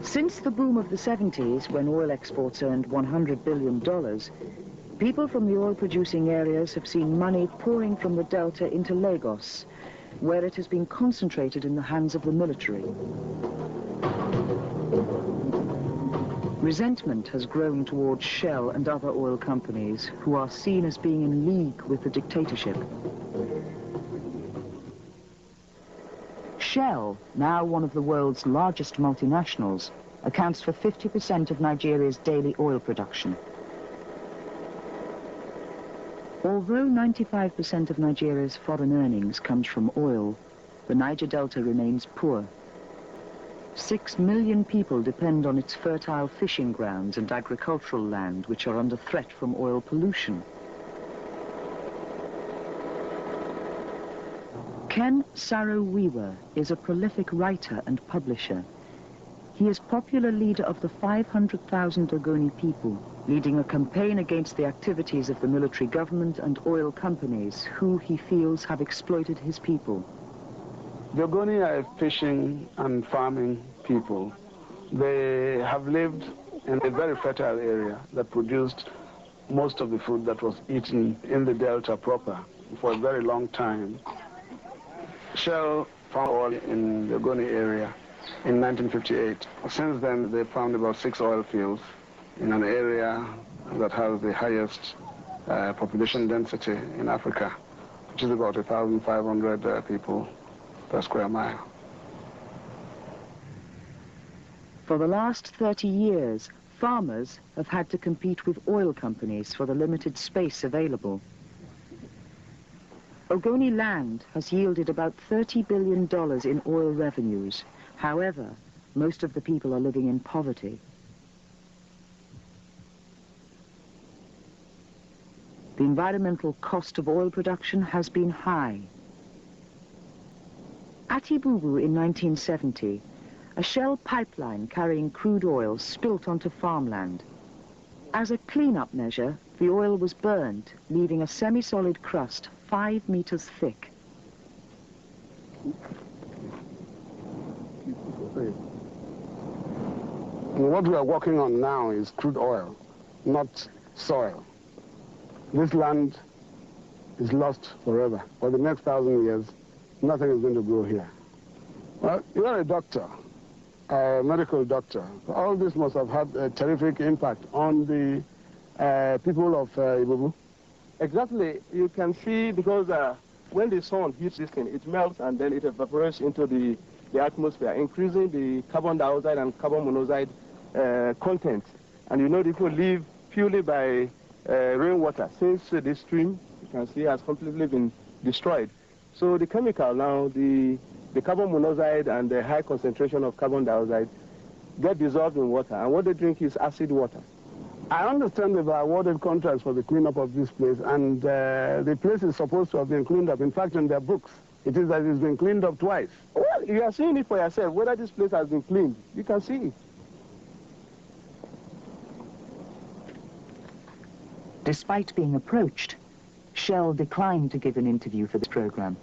Since the boom of the 70s, when oil exports earned $100 billion, people from the oil-producing areas have seen money pouring from the delta into Lagos, where it has been concentrated in the hands of the military. Resentment has grown towards Shell and other oil companies, who are seen as being in league with the dictatorship. Shell, now one of the world's largest multinationals, accounts for 50% of Nigeria's daily oil production. Although 95% of Nigeria's foreign earnings comes from oil, the Niger Delta remains poor. 6 million people depend on its fertile fishing grounds and agricultural land, which are under threat from oil pollution. Ken Saro-Wiwa is a prolific writer and publisher. He is popular leader of the 500,000 Ogoni people, leading a campaign against the activities of the military government and oil companies, who he feels have exploited his people. The Ogoni are a fishing and farming people. They have lived in a very fertile area that produced most of the food that was eaten in the Delta proper for a very long time. Shell found oil in the Ogoni area in 1958. Since then, they found about 6 oil fields in an area that has the highest population density in Africa, which is about 1,500 people per square mile. For the last 30 years, farmers have had to compete with oil companies for the limited space available. Ogoni land has yielded about $30 billion in oil revenues. However, most of the people are living in poverty. The environmental cost of oil production has been high. At Ibubu in 1970, a Shell pipeline carrying crude oil spilt onto farmland. As a clean-up measure, the oil was burned, leaving a semi-solid crust 5 meters thick. What we are working on now is crude oil, not soil. This land is lost forever. For the next 1,000 years, nothing is going to grow here. Well, you are a doctor, a medical doctor. All this must have had a terrific impact on the people of Ibubu. Exactly. You can see, because when the sun hits this thing, it melts and then it evaporates into the atmosphere, increasing the carbon dioxide and carbon monoxide content. And you know, people live purely by rainwater. Since this stream, you can see, has completely been destroyed. So the chemical now, the carbon monoxide and the high concentration of carbon dioxide get dissolved in water, and what they drink is acid water. I understand they've awarded contracts for the cleanup of this place, and the place is supposed to have been cleaned up. In fact, in their books, it is that it's been cleaned up twice. Well, you are seeing it for yourself. Whether this place has been cleaned, you can see it. Despite being approached, Shell declined to give an interview for this program.